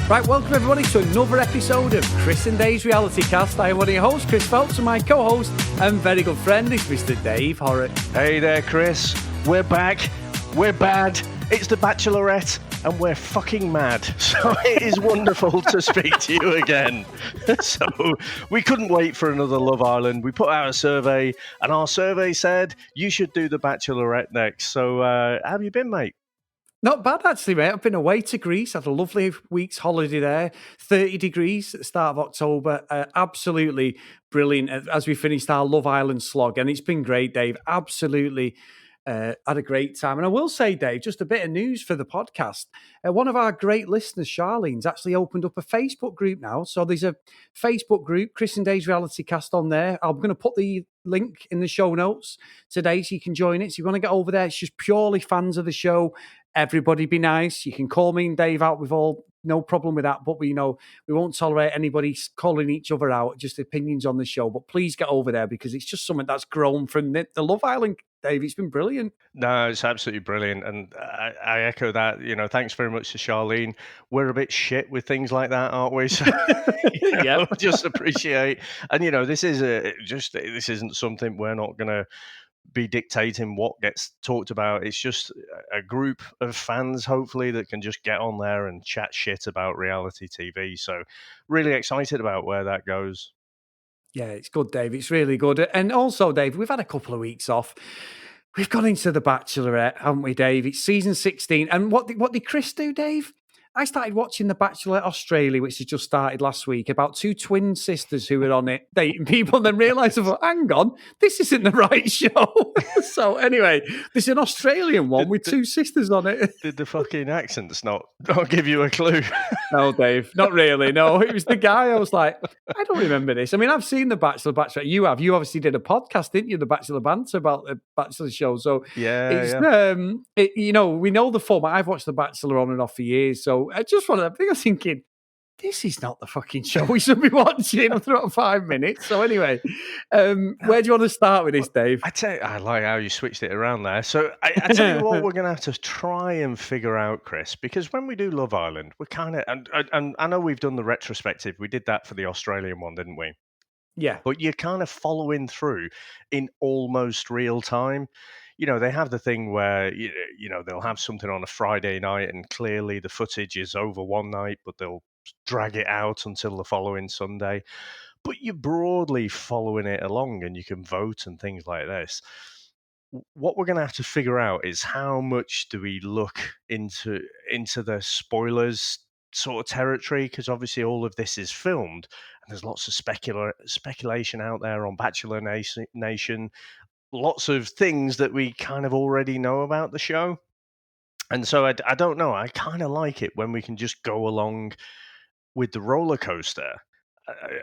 Right, welcome everybody to another episode of Chris and Dave's Reality Cast. I am one of your hosts, Chris Phelps, and my co-host and very good friend is Mr. Dave Horrocks. Hey there, Chris. We're back. We're bad. It's the Bachelorette, and we're fucking mad. So it is wonderful to speak to you again. So we couldn't wait for another Love Island. We put out a survey, and our survey said you should do the Bachelorette next. So how have you been, mate? Not bad, actually, mate. I've been away to Greece, had a lovely week's holiday there. 30 degrees at the start of October. Absolutely brilliant as we finished our Love Island slog. And it's been great, Dave. Absolutely had a great time. And I will say, Dave, just a bit of news for the podcast. One of our great listeners, Charlene's, actually opened up a Facebook group now. So there's a Facebook group, Chris and Dave's Reality Cast, on there. I'm going to put the link in the show notes today so you can join it. So you want to get over there. It's just purely fans of the show. Everybody be nice. You can call me and Dave out. We've all no problem with that. But we won't tolerate anybody calling each other out, just opinions on the show. But please get over there because it's just something that's grown from the Love Island, Dave. It's been brilliant. No, it's absolutely brilliant. And I echo that. Thanks very much to Charlene. We're a bit shit with things like that, aren't we? So, Yeah, just appreciate. And, this isn't something we're not going to be dictating what gets talked about. It's just a group of fans, hopefully, that can just get on there and chat shit about reality TV. So really excited about where that goes. Yeah, it's good, Dave. It's really good. And also, Dave, we've had a couple of weeks off. We've gone into The Bachelorette, haven't we, Dave? It's season 16. And what did Chris do, Dave? I started watching The Bachelorette Australia, which has just started last week, about two twin sisters who were on it dating people, and then realised, hang on, this isn't the right show. So anyway, there's an Australian one with two sisters on it. Did the fucking accents not give you a clue? No, Dave, not really. No, it was the guy. I was like, I don't remember this. I mean, I've seen The Bachelorette. You have. You obviously did a podcast, didn't you? The Bachelor Banter about the Bachelor show. So yeah. We know the format. I've watched The Bachelor on and off for years. So I just wanted to, I was thinking, this is not the fucking show we should be watching after about 5 minutes. So anyway, where do you want to start with this, Dave? I like how you switched it around there. So I tell you what, we're going to have to try and figure out, Chris, because when we do Love Island, we're kind of, and I know we've done the retrospective. We did that for the Australian one, didn't we? Yeah. But you're kind of following through in almost real time. They have the thing where, they'll have something on a Friday night and clearly the footage is over one night, but they'll drag it out until the following Sunday. But you're broadly following it along and you can vote and things like this. What we're going to have to figure out is how much do we look into the spoilers sort of territory, because obviously all of this is filmed and there's lots of speculation out there on Bachelor Nation. Lots of things that we kind of already know about the show. And so I don't know. I kind of like it when we can just go along with the roller coaster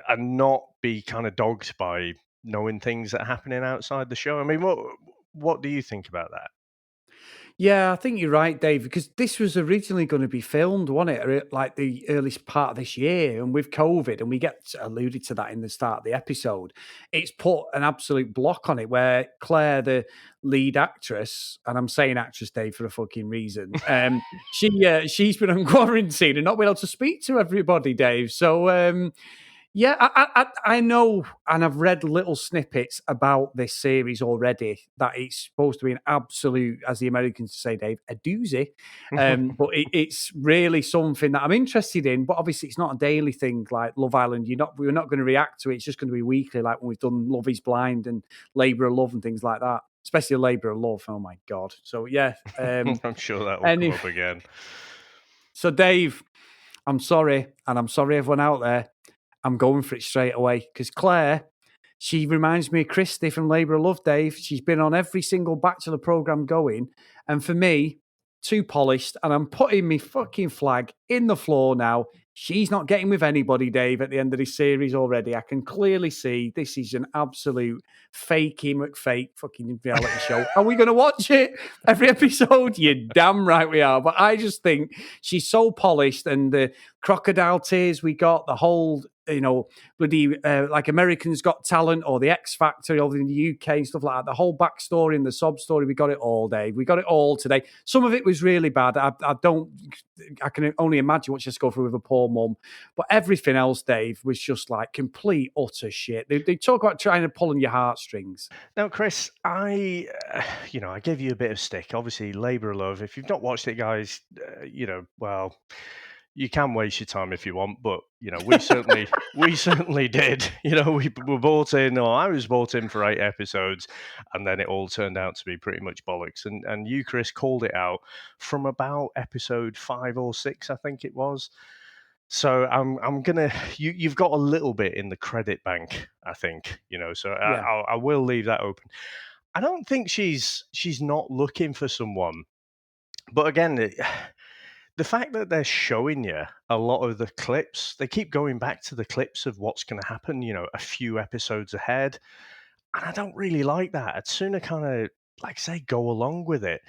and not be kind of dogged by knowing things that are happening outside the show. I mean, what do you think about that? Yeah, I think you're right, Dave, because this was originally going to be filmed, wasn't it? Like the earliest part of this year. And with COVID, and we get alluded to that in the start of the episode, it's put an absolute block on it where Claire, the lead actress, and I'm saying actress, Dave, for a fucking reason, she's been on quarantine and not been able to speak to everybody, Dave. So, yeah, I know, and I've read little snippets about this series already, that it's supposed to be an absolute, as the Americans say, Dave, a doozy. But it's really something that I'm interested in. But obviously, it's not a daily thing like Love Island. We're not going to react to it. It's just going to be weekly, like when we've done Love Is Blind and Labour of Love and things like that. Especially Labour of Love. Oh my God! So yeah, I'm sure that will come up again. So Dave, I'm sorry, and I'm sorry everyone out there. I'm going for it straight away because Claire, she reminds me of Christy from Labour of Love, Dave. She's been on every single Bachelor programme going. And for me, too polished. And I'm putting my fucking flag in the floor now. She's not getting with anybody, Dave, at the end of this series already. I can clearly see this is an absolute fakey McFake fucking reality show. Are we going to watch it every episode? You're damn right we are. But I just think she's so polished, and the crocodile tears we got, the whole bloody like Americans Got Talent or the X Factor over in the UK and stuff like that. The whole backstory and the sob story, we got it all, Dave. We got it all today. Some of it was really bad. I can only imagine what she has to go through with a poor mum. But everything else, Dave, was just like complete, utter shit. They talk about trying to pull on your heartstrings. Now, Chris, I gave you a bit of stick. Obviously, Labour of Love. If you've not watched it, guys, well, you can waste your time if you want, but we certainly did. We were bought in, or I was bought in for 8 episodes, and then it all turned out to be pretty much bollocks. And you, Chris, called it out from about episode 5 or 6, I think it was. So I'm gonna you've got a little bit in the credit bank, I think. So Yeah. I will leave that open. I don't think she's not looking for someone, but again, the fact that they're showing you a lot of the clips, they keep going back to the clips of what's going to happen, a few episodes ahead, and I don't really like that. I'd sooner kind of, like I say, go along with it.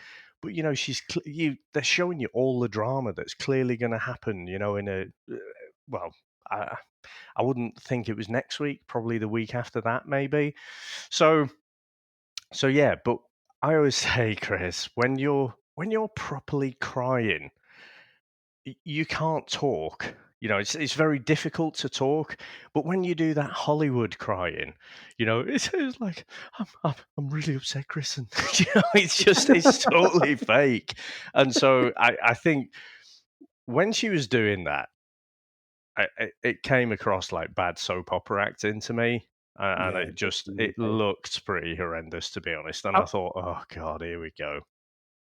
But they're showing you all the drama that's clearly going to happen. In a well, I wouldn't think it was next week, probably the week after that, maybe. So yeah. But I always say, Chris, when you're properly crying, you can't talk. It's very difficult to talk. But when you do that Hollywood crying, it's like I'm really upset, Chris, and it's totally fake. And so I think when she was doing that, it came across like bad soap opera acting to me. And Yeah. it looked pretty horrendous, to be honest. And I thought, oh God, here we go.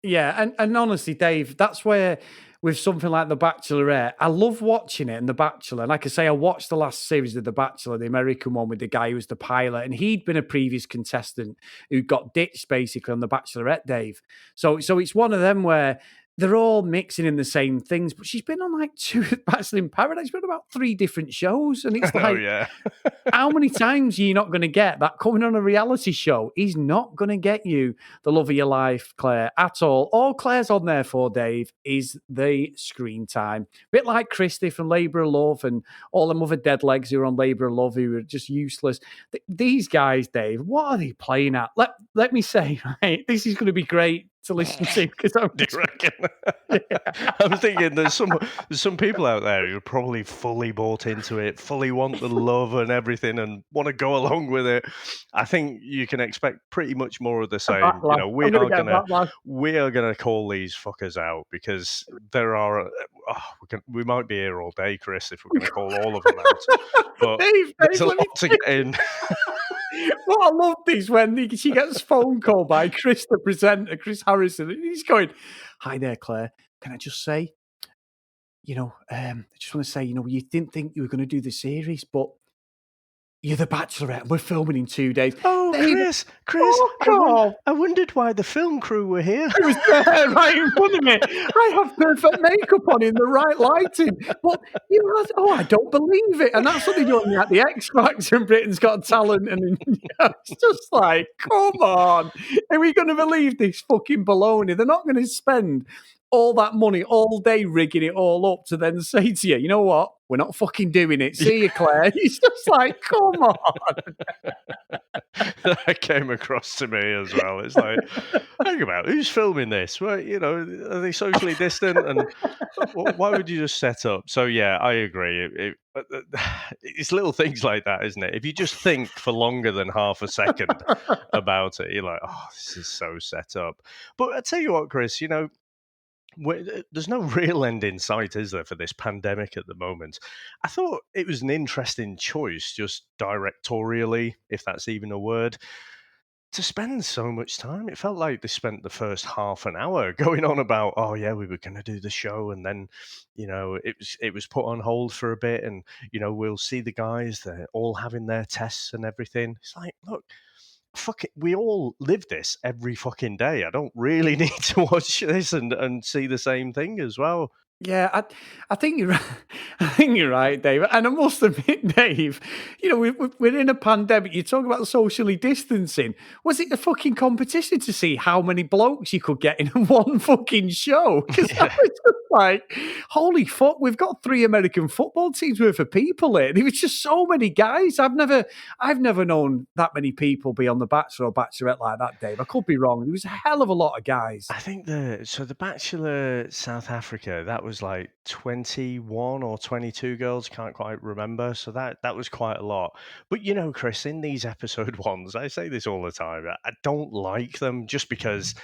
Yeah, and honestly, Dave, that's where with something like The Bachelorette, I love watching it and The Bachelor. Like I say, I watched the last series of The Bachelor, the American one with the guy who was the pilot, and he'd been a previous contestant who got ditched basically on The Bachelorette, Dave. So it's one of them where they're all mixing in the same things, but she's been on like 2 Bachelor in Paradise, she's been on about 3 different shows, and it's Oh like, yeah. how many times are you not going to get that coming on a reality show? He's not going to get you the love of your life, Claire, at all. All Claire's on there for, Dave, is the screen time. Bit like Christy from Labour of Love and all them other dead legs who are on Labour of Love who are just useless. These guys, Dave, what are they playing at? Let me say, right, this is going to be great to listen to because I'm Do you reckon? I'm thinking there's some people out there who are probably fully bought into it, fully want the love and everything, and want to go along with it. I think you can expect pretty much more of the same. backlash. We are gonna call these fuckers out because there are. We might be here all day, Chris, if we're going to call all of them out. But there's a lot to get in. What I loved is when she gets a phone call by Chris, the presenter, Chris Harrison, and he's going, "Hi there, Claire. Can I just say, I just want to say, you didn't think you were going to do the series, but you're the Bachelorette. We're filming in 2 days." Oh, Dave, Chris, God. I wondered why the film crew were here. It was there right in front of me. I have perfect makeup on in the right lighting. But I don't believe it. And that's what they're doing at the X Factor and Britain's Got Talent. And it's just like, come on. Are we going to believe this fucking baloney? They're not going to spend all that money all day rigging it all up to then say to you, you know what? We're not fucking doing it. See you, Claire. It's just like, come on. That came across to me as well. It's like, think about who's filming this? Well, are they socially distant? And why would you just set up? So yeah, I agree. It's little things like that, isn't it? If you just think for longer than half a second about it, you're like, oh, this is so set up. But I tell you what, Chris, there's no real end in sight, is there, for this pandemic at the moment? I thought it was an interesting choice, just directorially, if that's even a word, to spend so much time. It felt like they spent the first half an hour going on about, oh yeah, we were going to do the show, and then, it was put on hold for a bit, and we'll see the guys. They're all having their tests and everything. It's like, look. Fuck it, we all live this every fucking day. I don't really need to watch this and see the same thing as well. Yeah, I think you're right. I think you're right, Dave. And I must admit, Dave, we're in a pandemic. You're talking about socially distancing. Was it a fucking competition to see how many blokes you could get in one fucking show? Because I Yeah. was just like, holy fuck, we've got 3 American football teams worth of people here. There was just so many guys. I've never known that many people be on the Bachelor or Bachelorette like that, Dave. I could be wrong. There was a hell of a lot of guys. I think the Bachelor South Africa, that was like 21 or 22 girls, can't quite remember. So that was quite a lot. But Chris, in these episode ones, I say this all the time. I don't like them just because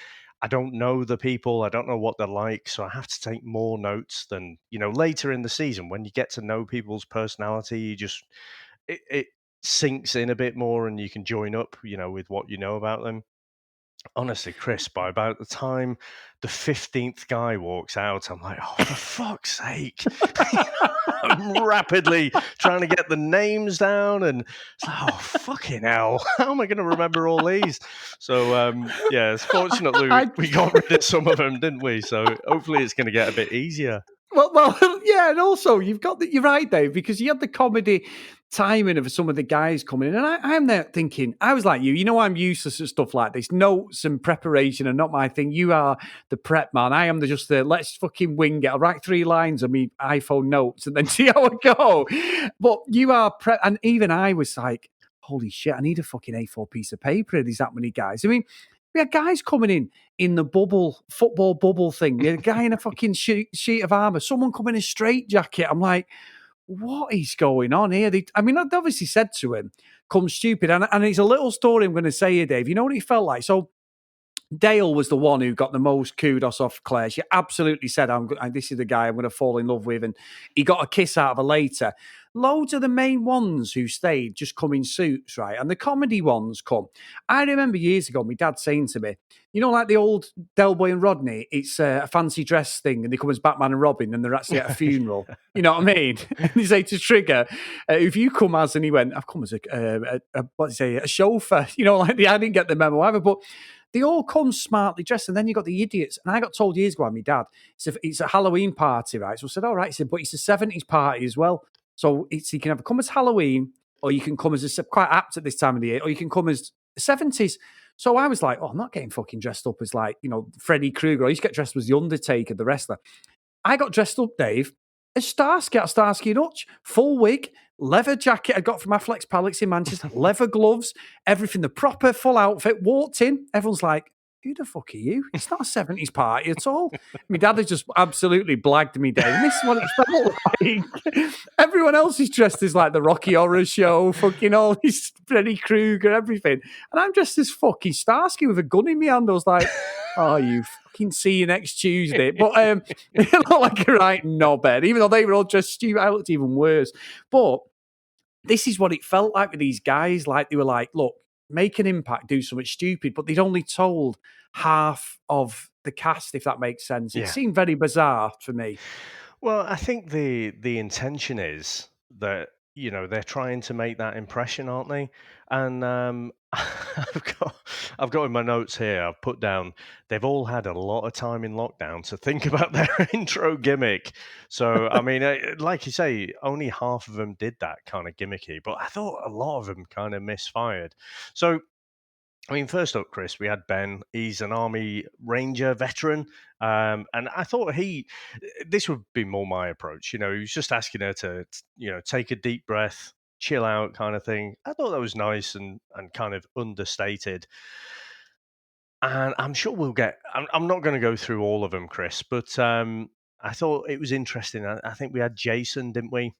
I don't know the people, I don't know what they're like, so I have to take more notes than, later in the season when you get to know people's personality, it sinks in a bit more and you can join up, with what you know about them. Honestly, Chris, by about the time the 15th guy walks out, I'm like, oh, for fuck's sake. I'm rapidly trying to get the names down, and it's like, oh, fucking hell. How am I going to remember all these? So, yeah, it's fortunately I, we got rid of some of them, didn't we? So hopefully it's going to get a bit easier. well, yeah, and also you're right, Dave, because you had the comedy timing of some of the guys coming in, and I'm there thinking, I was like I'm useless at stuff like this. Notes and preparation are not my thing. You are the prep man. I am just the let's fucking wing it. I'll write 3 lines on me iPhone notes and then see how I go. But you are prep, and even I was like, holy shit, I need a fucking A4 piece of paper. There's that many guys. I mean, we had guys coming in the football bubble thing. We had a guy in a fucking sheet of armor, someone coming in a straight jacket. I'm like, what is going on here? I'd obviously said to him, come stupid. And it's a little story I'm going to say here, Dave. You know what he felt like? So Dale was the one who got the most kudos off Claire. She absolutely said, this is the guy I'm going to fall in love with. And he got a kiss out of her later. Loads of the main ones who stayed just come in suits, right? And the comedy ones come. I remember years ago, my dad saying to me, like the old Del Boy and Rodney, it's a fancy dress thing, and they come as Batman and Robin, and they're actually at a funeral. You know what I mean? And he say to Trigger, if you come as, and he went, I've come as a chauffeur. I didn't get the memo either, but they all come smartly dressed, and then you got the idiots. And I got told years ago by my dad, it's a Halloween party, right? So I said, all right. He said, but it's a 70s party as well. So you can either come as Halloween, or you can come as quite apt at this time of the year, or you can come as 70s. So I was like, oh, I'm not getting fucking dressed up as Freddy Krueger. I used to get dressed as the Undertaker, the wrestler. I got dressed up, Dave, as Starsky at Starsky and Hutch, full wig, leather jacket I got from Affleck's Palace in Manchester, leather gloves, everything, the proper full outfit. Walked in, everyone's like, who the fuck are you? It's not a 70s party at all. My dad has just absolutely blagged me, Dave. And this is what it felt like. Everyone else is dressed as like the Rocky Horror Show, fucking all this Freddy Krueger, everything. And I'm dressed as fucking Starsky with a gun in my hand. I was like, oh, you fucking see you next Tuesday. But it looked like a right knobhead, even though they were all dressed stupid. I looked even worse. But this is what it felt like with these guys. Like they were like, look, make an impact, do something stupid, but they'd only told half of the cast, if that makes sense. It Yeah. seemed very bizarre for me. Well, I think the intention is that they're trying to make that impression, aren't they? And I've got in my notes here. I've put down they've all had a lot of time in lockdown to think about their intro gimmick. So I mean, like you say, only half of them did that kind of gimmicky, but I thought a lot of them kind of misfired. So I mean, first up, Chris, we had Ben. He's an Army Ranger veteran. And I thought this would be more my approach. He was just asking her to, take a deep breath, chill out kind of thing. I thought that was nice and kind of understated. And I'm sure I'm not going to go through all of them, Chris, but I thought it was interesting. I think we had Jason, didn't we?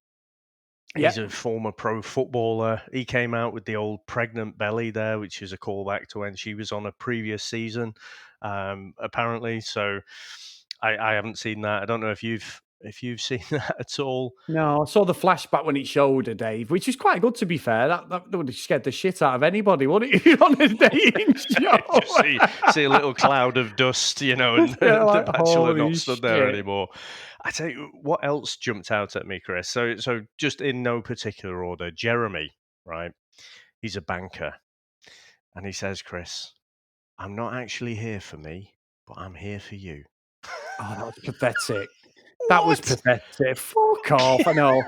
He's Yeah. a former pro footballer. He came out with the old pregnant belly there, which is a callback to when she was on a previous season, apparently. So I haven't seen that. I don't know if you've seen that at all. No, I saw the flashback when it showed her, Dave, which is quite good to be fair. That would have scared the shit out of anybody, wouldn't it? If you're on a dating show. Just see a little cloud of dust, and Yeah, the like, bachelor not holy stood there shit. anymore. I tell you what else jumped out at me, Chris. So just in no particular order, Jeremy, right? He's a banker. And he says, Chris, I'm not actually here for me, but I'm here for you. Oh, that was pathetic. That was What? pathetic. Fuck off. I know.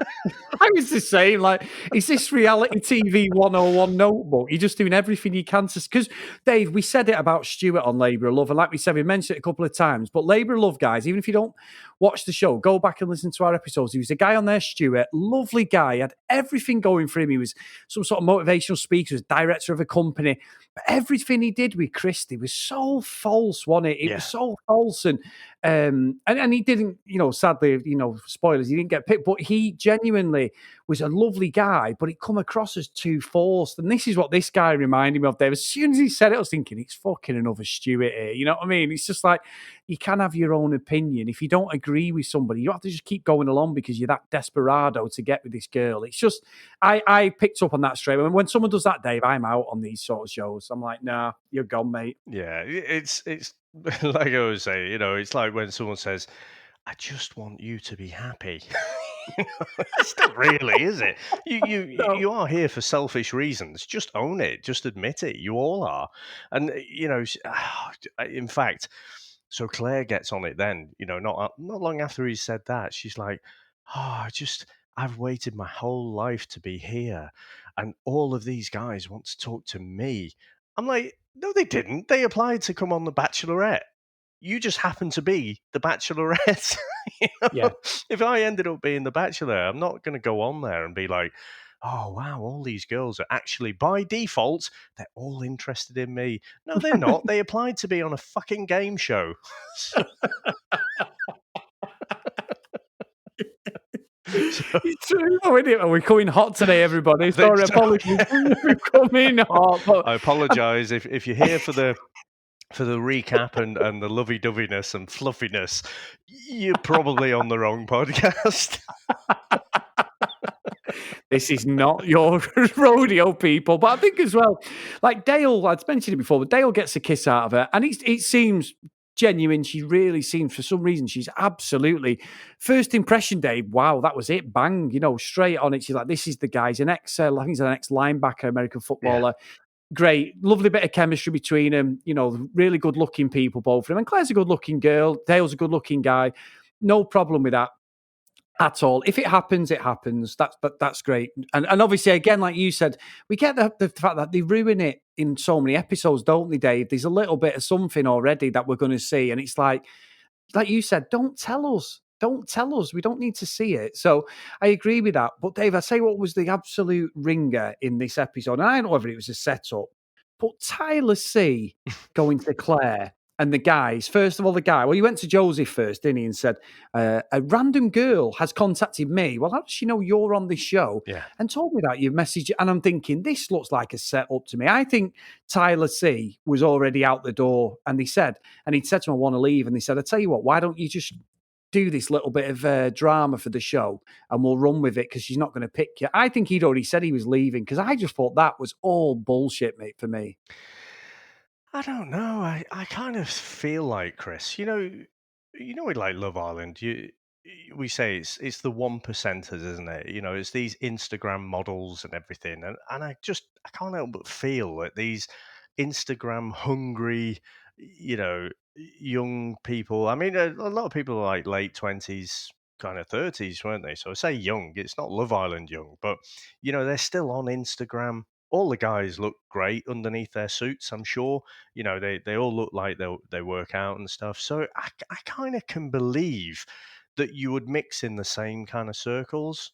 I was the same. Like, is this reality TV 101 notebook? You're just doing everything you can to. Because, Dave, we said it about Stuart on Labour of Love. And like we said, we mentioned it a couple of times. But Labour of Love, guys, even if you don't watch the show, go back and listen to our episodes. He was a guy on there, Stuart, lovely guy, had everything going for him. He was some sort of motivational speaker, he was director of a company. But everything he did with Christy was so false, wasn't it? It was Yeah. so false. And he didn't, sadly, spoilers, he didn't get picked, but he genuinely was a lovely guy, but it come across as too forced. And this is what this guy reminded me of, Dave. As soon as he said it, I was thinking, it's fucking another Stuart here. You know what I mean? It's just like, you can have your own opinion. If you don't agree with somebody, you have to just keep going along because you're that desperado to get with this girl. It's just, I picked up on that straight away. When someone does that, Dave, I'm out on these sort of shows. I'm like, nah, you're gone, mate. Yeah, it's like I always say, it's like when someone says, "I just want you to be happy." It's not really, is it? No. You are here for selfish reasons. Just own it. Just admit it. You all are. And in fact, so Claire gets on it. Then not long after he said that, she's like, "Oh, I've waited my whole life to be here, and all of these guys want to talk to me." I'm like, "No, they didn't. They applied to come on The Bachelorette. You just happen to be the Bachelorette." You know? Yeah. If I ended up being the Bachelor, I'm not going to go on there and be like, "Oh wow, all these girls are actually by default they're all interested in me." No, they're not. They applied to be on a fucking game show. So, so It's true, though, isn't it? We're coming hot today, everybody. I think Sorry, so. apologies. We're coming hot. But I apologise if you're here for the recap and the lovey doveyness and fluffiness. You're probably on the wrong podcast. this is not your rodeo, people. But I think as well, like Dale, I'd mentioned it before, but Dale gets a kiss out of her, and it seems genuine. She really seems, for some reason, she's absolutely first impression day. Wow, that was it. Bang, straight on it. She's like, this is the guy. He's an I think he's an ex linebacker, American Yeah. footballer. Great, lovely bit of chemistry between them. Really good looking people, both of them. And Claire's a good looking girl. Dale's a good looking guy. No problem with that at all. If it happens, it happens. That's great. And obviously, again, like you said, we get the fact that they ruin it in so many episodes, don't they, Dave? There's a little bit of something already that we're going to see, and it's like you said, don't tell us. Don't tell us. We don't need to see it. So I agree with that. But Dave, I say what was the absolute ringer in this episode. And I don't know whether it was a setup, but Tyler C going to Claire and the guys. First of all, the guy. Well, he went to Josie first, didn't he? And said, a random girl has contacted me. Well, how does she know you're on this show? Yeah. And told me that you messaged. And I'm thinking, this looks like a setup to me. I think Tyler C was already out the door. And he'd said to him, I want to leave. And they said, I tell you what, why don't you just do this little bit of drama for the show and we'll run with it because she's not going to pick you. I think he'd already said he was leaving because I just thought that was all bullshit, mate, for me. I don't know. I kind of feel like Chris. With like Love Island, we say it's the 1%ers, isn't it? It's these Instagram models and everything, and I can't help but feel that these Instagram hungry, young people. I mean, a lot of people are like late 20s, kind of 30s, weren't they? So I say young. It's not Love Island young, but they're still on Instagram. All the guys look great underneath their suits, I'm sure. They all look like they work out and stuff. So I kind of can believe that you would mix in the same kind of circles.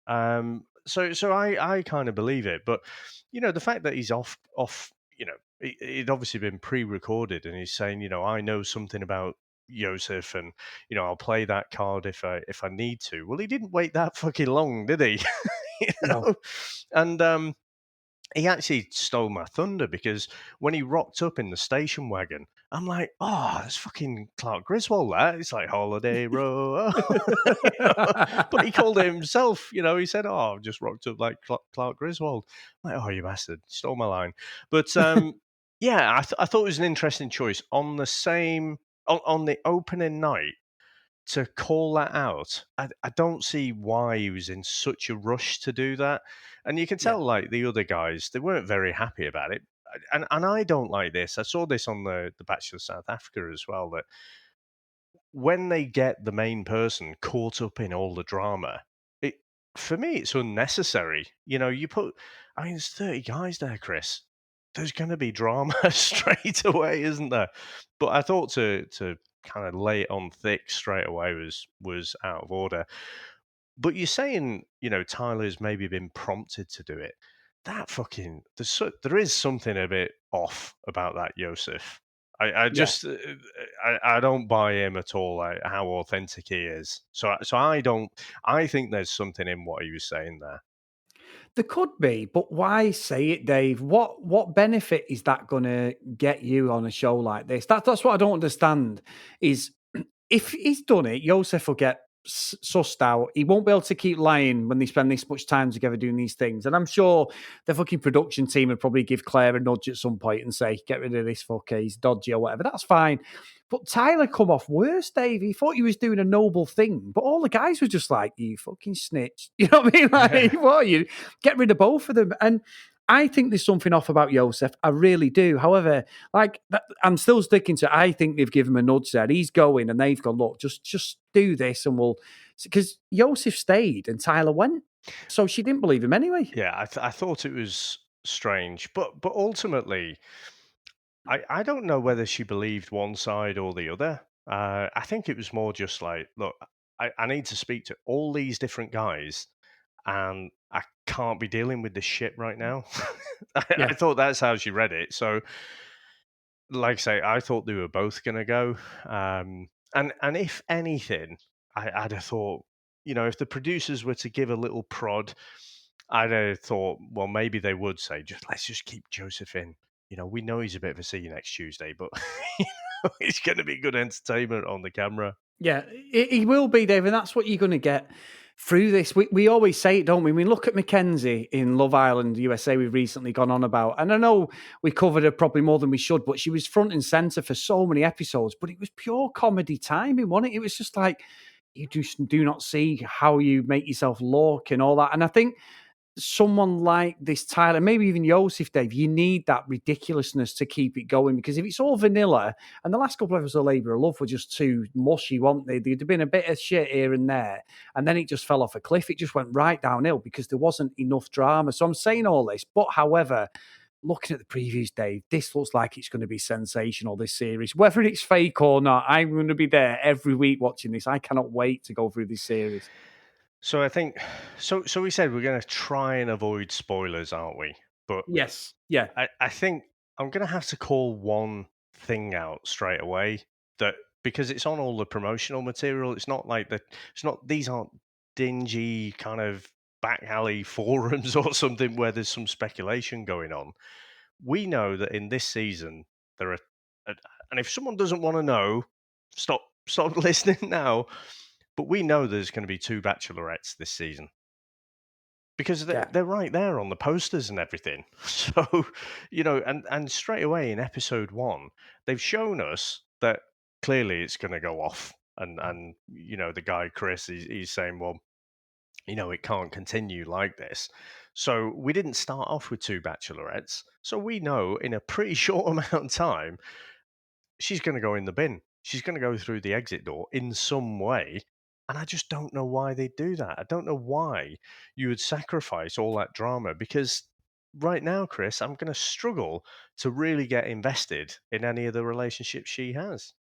So I kind of believe it. But the fact that he's off, it'd obviously been pre-recorded, and he's saying, I know something about Joseph, and I'll play that card if I need to. Well, he didn't wait that fucking long, did he? No. And he actually stole my thunder because when he rocked up in the station wagon, I'm like, oh, that's fucking Clark Griswold, that. It's like Holiday Row. But he called it himself, he said, oh, I've just rocked up like Clark Griswold. I'm like, oh, you bastard, stole my line. But yeah, I thought it was an interesting choice on the opening night to call that out. I don't see why he was in such a rush to do that. And you can Yeah. tell, like, the other guys, they weren't very happy about it. And I don't like this. I saw this on the Bachelor South Africa as well, that when they get the main person caught up in all the drama, it for me it's unnecessary. You know, I mean, there's 30 guys there, Chris. There's going to be drama straight away, isn't there? But I thought to kind of lay it on thick straight away was out of order. But you're saying, Tyler's maybe been prompted to do it. That fucking there is something a bit off about that Yosef. I Yeah. just I don't buy him at all. Like how authentic he is. So I don't. I think there's something in what he was saying there. There could be, but why say it, Dave? What benefit is that gonna get you on a show like this? That's what I don't understand. Is if he's done it, Joseph will get sussed out. He won't be able to keep lying when they spend this much time together doing these things. And I'm sure the fucking production team would probably give Claire a nudge at some point and say, "Get rid of this fucker. He's dodgy or whatever." That's fine. But Tyler come off worse, Dave. He thought he was doing a noble thing, but all the guys were just like, "You fucking snitch." You know what I mean? Like, what are you? Get rid of both of them. And I think there's something off about Joseph. I really do. However, I'm still sticking to. I think they've given him a nudge there. He's going, and they've gone. Look, just do this, and we'll. Because Joseph stayed and Tyler went, so she didn't believe him anyway. Yeah, I thought it was strange, but ultimately, I don't know whether she believed one side or the other. I think it was more just like, look, I need to speak to all these different guys, and I can't be dealing with this shit right now. I Yeah, thought that's how she read it. So, like I say, I thought they were both going to go. And if anything, I'd have thought, if the producers were to give a little prod, I'd have thought, well, maybe they would say, let's just keep Joseph in. We know he's a bit of a see you next Tuesday, but it's going to be good entertainment on the camera. yeah, he will be, Dave, and that's what you're going to get through this. We always say it, don't we? We look at Mackenzie in Love Island USA. We've recently gone on about, and I know we covered her probably more than we should, but she was front and center for so many episodes. But it was pure comedy timing, wasn't it? It was just like you just do not see how you make yourself look and all that. And I think someone like this Tyler, maybe even Yosef, Dave, you need that ridiculousness to keep it going, because if it's all vanilla, and the last couple of episodes of Labour of Love were just too mushy, weren't they? There'd been a bit of shit here and there, and then it just fell off a cliff. It just went right downhill because there wasn't enough drama. So I'm saying all this, but however, looking at the previews, Dave, this looks like it's going to be sensational, this series. Whether it's fake or not, I'm going to be there every week watching this. I cannot wait to go through this series. So I think, so we said we're going to try and avoid spoilers, aren't we? But Yes. Yeah. I think I'm going to have to call one thing out straight away, that because it's on all the promotional material. It's not like that. It's not. These aren't dingy kind of back alley forums or something where there's some speculation going on. We know that in this season there are, and if someone doesn't want to know, stop listening now. But we know there's going to be two bachelorettes this season, because Yeah. they're right there on the posters and everything. So, and straight away in episode one, they've shown us that clearly it's going to go off. And the guy Chris, he's saying, well, it can't continue like this. So we didn't start off with two bachelorettes. So we know in a pretty short amount of time she's going to go in the bin. She's going to go through the exit door in some way. And I just don't know why they do that. I don't know why you would sacrifice all that drama, because right now, Chris, I'm going to struggle to really get invested in any of the relationships she has.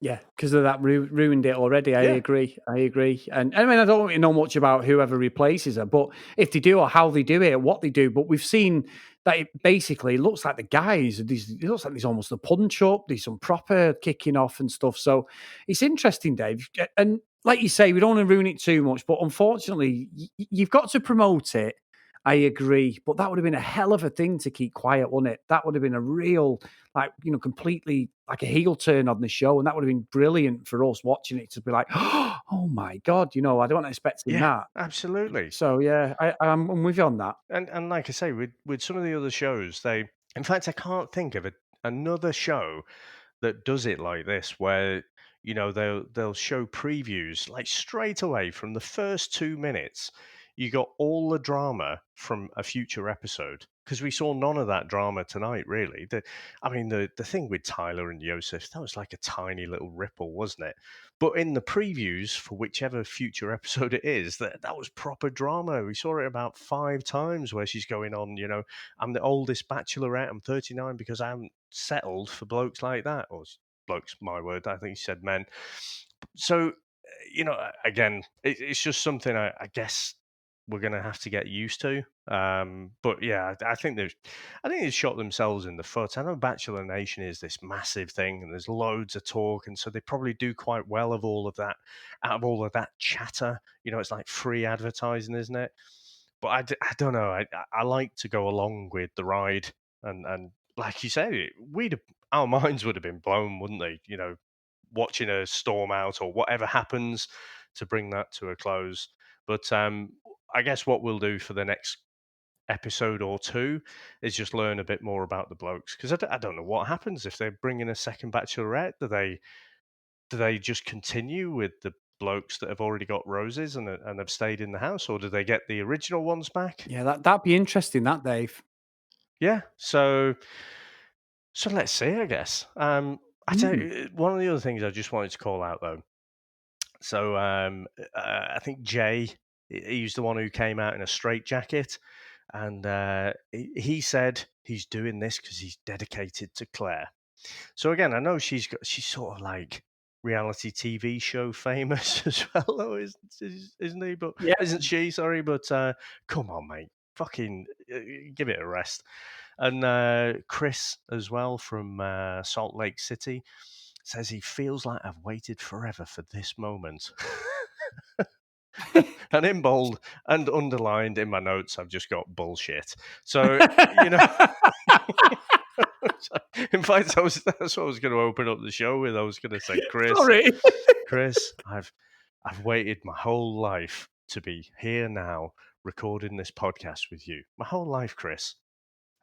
Yeah, because of that ruined it already. I Yeah. agree. I agree. And I mean, I don't really know much about whoever replaces her, but if they do, or how they do it, or what they do. But we've seen that it basically looks like the guys. It looks like there's almost a punch up. There's some proper kicking off and stuff. So it's interesting, Dave. And like you say, we don't want to ruin it too much, but unfortunately, you've got to promote it. I agree, but that would have been a hell of a thing to keep quiet, wouldn't it? That would have been a real, completely like a heel turn on the show, and that would have been brilliant for us watching it to be like, "Oh my god," I don't expecting Yeah, that. absolutely. So yeah, I'm with you on that. And like I say, with some of the other shows, in fact, I can't think of another show that does it like this, where they'll show previews like straight away from the first 2 minutes. you got all the drama from a future episode because we saw none of that drama tonight, really. The thing with Tyler and Yosef, that was like a tiny little ripple, wasn't it? But in the previews for whichever future episode it is, that was proper drama. We saw it about 5 times where she's going on, I'm the oldest bachelorette, I'm 39 because I haven't settled for blokes like that. Or blokes, my word, I think she said men. So, again, it's just something I guess we're going to have to get used to. But yeah, I think they've shot themselves in the foot. I know Bachelor Nation is this massive thing, and there's loads of talk, and so they probably do quite well of all of that. Out of all of that chatter, it's like free advertising, isn't it? But I don't know. I like to go along with the ride, and like you say, our minds would have been blown, wouldn't they? Watching a storm out or whatever happens to bring that to a close. But I guess what we'll do for the next episode or two is just learn a bit more about the blokes, because I don't know what happens if they bring in a second bachelorette. Do they just continue with the blokes that have already got roses and have stayed in the house, or do they get the original ones back? Yeah, that'd be interesting, that, Dave. Yeah, so let's see, I guess. I tell you, one of the other things I just wanted to call out though. So I think Jay, he's the one who came out in a straitjacket, and he said he's doing this because he's dedicated to Claire. So again, I know she's sort of like reality TV show famous as well, though, isn't he? But Yeah. isn't she? Sorry, but come on, mate, fucking give it a rest. And Chris as well from Salt Lake City says he feels like I've waited forever for this moment. And in bold and underlined in my notes, I've just got bullshit. So, in fact, that's what I was going to open up the show with. I was going to say, Sorry. Chris, I've waited my whole life to be here now recording this podcast with you. My whole life, Chris,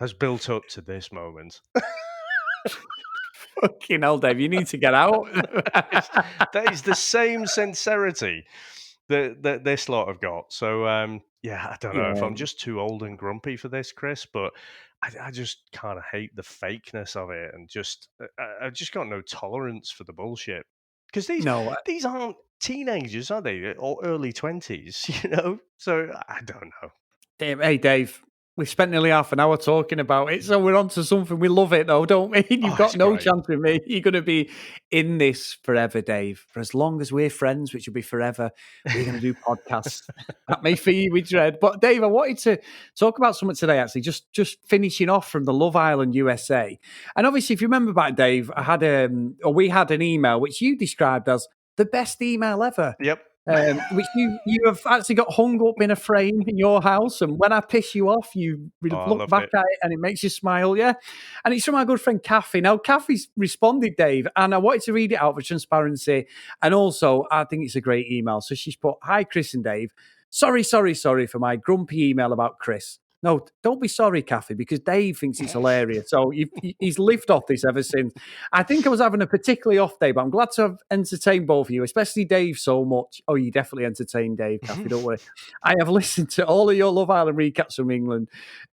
has built up to this moment. Fucking hell, Dave, you need to get out. That is the same sincerity that this lot have got. So, yeah, I don't know if I'm just too old and grumpy for this, Chris, but I just kind of hate the fakeness of it, and I've just got no tolerance for the bullshit. Because these aren't teenagers, are they? Or early 20s, So, I don't know. Dave, we've spent nearly half an hour talking about it, so we're on to something. We love it, though, don't we? You've got no chance with me. You're going to be in this forever, Dave. For as long as we're friends, which will be forever, we're going to do podcasts. That may fill you with dread. But, Dave, I wanted to talk about something today, actually, just finishing off from the Love Island USA. And obviously, if you remember back, Dave, we had an email which you described as the best email ever. Yep. Which you have actually got hung up in a frame in your house, and when I piss you off, you look back at it and it makes you smile, yeah? And it's from our good friend Kathy. Now, Kathy's responded, Dave, and I wanted to read it out for transparency, and also, I think it's a great email. So she's put, "Hi, Chris and Dave. Sorry for my grumpy email about Chris. No, don't be sorry, Kathy, because Dave thinks it's hilarious. So he's lived off this ever since. I think I was having a particularly off day, but I'm glad to have entertained both of you, especially Dave so much. Oh, you definitely entertained Dave, Kathy, don't worry. I have listened to all of your Love Island recaps from England,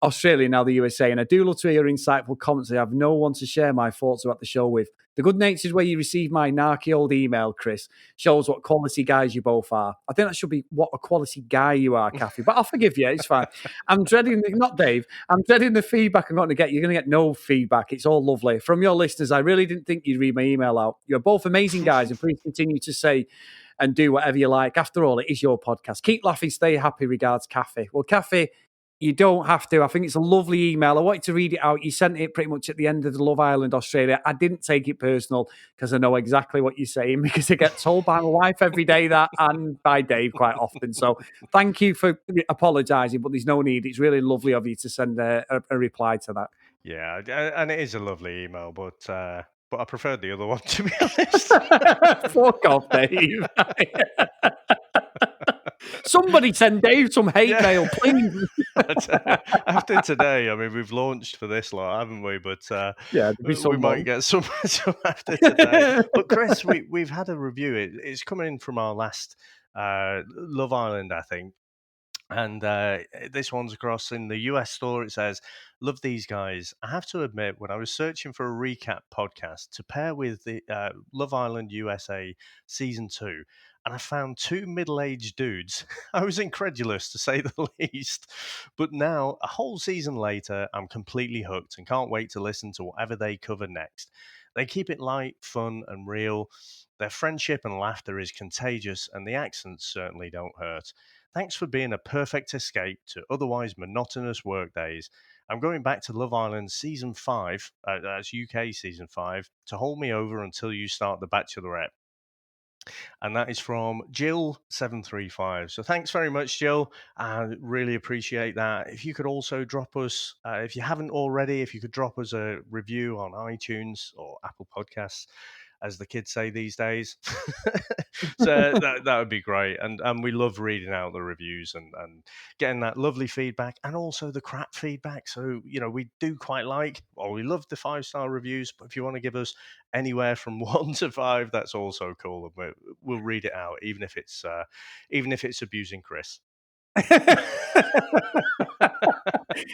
Australia, now the USA, and I do love to hear your insightful comments. I have no one to share my thoughts about the show with. The good natured way you receive my narky old email, Chris, shows what quality guys you both are. I think that should be what a quality guy you are, Kathy. But I'll forgive you. It's fine. I'm dreading, not Dave, I'm dreading the feedback I'm going to get. You're going to get no feedback. It's all lovely. From your listeners, I really didn't think you'd read my email out. You're both amazing guys, and please continue to say and do whatever you like. After all, it is your podcast. Keep laughing, stay happy. Regards, Kathy. Well, Kathy, you don't have to. I think it's a lovely email. I wanted to read it out. You sent it pretty much at the end of the Love Island Australia. I didn't take it personal because I know exactly what you're saying, because I get told by my wife every day that, and by Dave quite often. So thank you for apologising, but there's no need. It's really lovely of you to send a reply to that. Yeah, and it is a lovely email, but I preferred the other one, to be honest. Fuck off, Dave. Somebody send Dave some hate mail, please. After today, I mean, we've launched for this lot, haven't we? But we might get some after today. But Chris, we've had a review. It's coming in from our last Love Island, I think. And this one's across in the US store. It says, "Love these guys. I have to admit, when I was searching for a recap podcast to pair with the Love Island USA season 2, and I found two middle-aged dudes, I was incredulous to say the least. But now, a whole season later, I'm completely hooked and can't wait to listen to whatever they cover next. They keep it light, fun, and real. Their friendship and laughter is contagious, and the accents certainly don't hurt. Thanks for being a perfect escape to otherwise monotonous workdays. I'm going back to Love Island season 5, that's UK season 5, to hold me over until you start The Bachelorette." And that is from Jill735. So thanks very much, Jill. I really appreciate that. If you could also drop us, if you haven't already, if you could drop us a review on iTunes or Apple Podcasts, as the kids say these days. So that would be great. And we love reading out the reviews and getting that lovely feedback and also the crap feedback. So, we do quite like, or we love the 5-star reviews, but if you want to give us anywhere from 1 to 5, that's also cool. And we'll read it out, even if it's abusing Chris.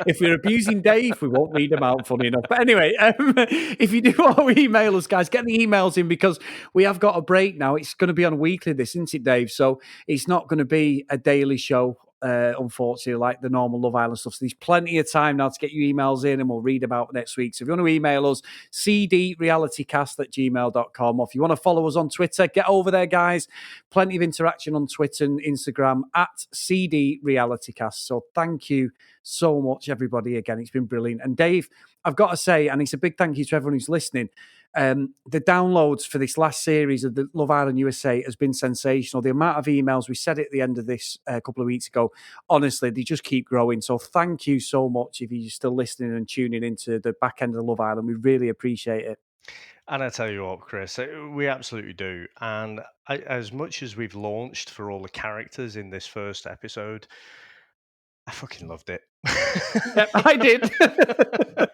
If we're abusing Dave, we won't read them out, funny enough. But anyway, if you do want to email us, guys, get the emails in, because we have got a break now. It's going to be on weekly, this, isn't it, Dave? So it's not going to be a daily show, unfortunately, like the normal Love Island stuff. So there's plenty of time now to get your emails in, and we'll read about next week. So if you want to email us, cdrealitycast@gmail.com, or if you want to follow us on Twitter, get over there, guys. Plenty of interaction on Twitter and Instagram @cdrealitycast. So thank you so much, everybody. Again, it's been brilliant. And Dave, I've got to say, and it's a big thank you to everyone who's listening, the downloads for this last series of the Love Island USA has been sensational. The amount of emails, we said at the end of this a couple of weeks ago, honestly, they just keep growing. So thank you so much if you're still listening and tuning into the back end of Love Island. We really appreciate it. And I tell you what, Chris, we absolutely do. And as much as we've launched for all the characters in this first episode, I fucking loved it. Yep, I did.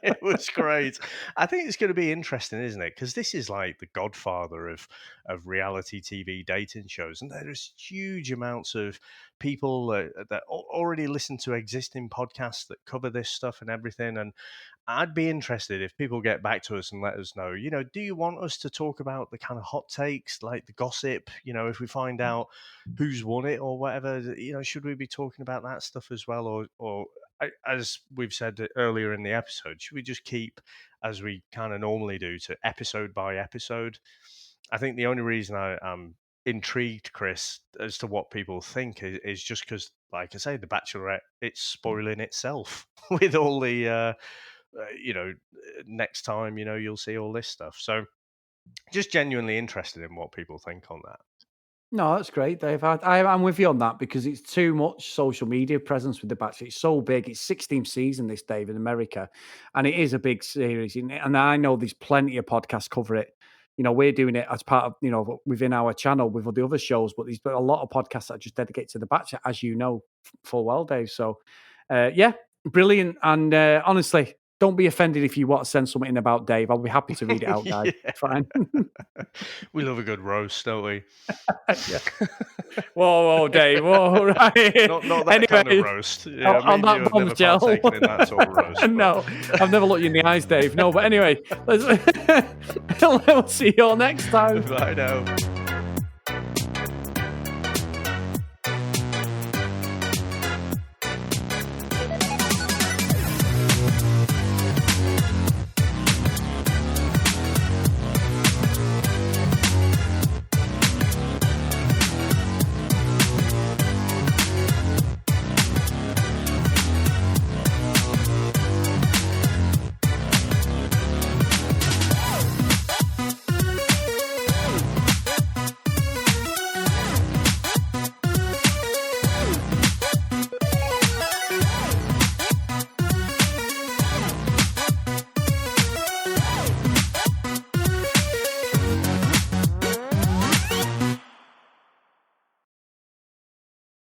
It was great. I think it's going to be interesting, isn't it? Because this is like the godfather of reality TV dating shows. And there's huge amounts of people that already listen to existing podcasts that cover this stuff and everything. And I'd be interested if people get back to us and let us know, do you want us to talk about the kind of hot takes, like the gossip, if we find out who's won it or whatever, should we be talking about that stuff as well? Or as we've said earlier in the episode, should we just keep, as we kind of normally do, to episode by episode? I think the only reason I'm intrigued, Chris, as to what people think is just because, like I say, The Bachelorette, it's spoiling itself with all the... next time, you'll see all this stuff. So just genuinely interested in what people think on that. No, that's great, Dave. I'm with you on that, because it's too much social media presence with The Bachelor. It's so big. It's 16th season this, Dave, in America, and it is a big series. And I know there's plenty of podcasts cover it. We're doing it as part of, within our channel with the other shows, but there's a lot of podcasts that are just dedicated to The Bachelor, as you know full well, Dave. So, yeah, brilliant. And honestly, don't be offended if you want to send something in about Dave. I'll be happy to read it out, guys. Yeah. Fine. We love a good roast, don't we? Yeah. Whoa, Dave. Whoa, right. Not that kind of roast. Yeah, on that bombshell. Never partaken in that sort of roast. No, I've never looked you in the eyes, Dave. No, but anyway, we'll see you all next time. Bye now.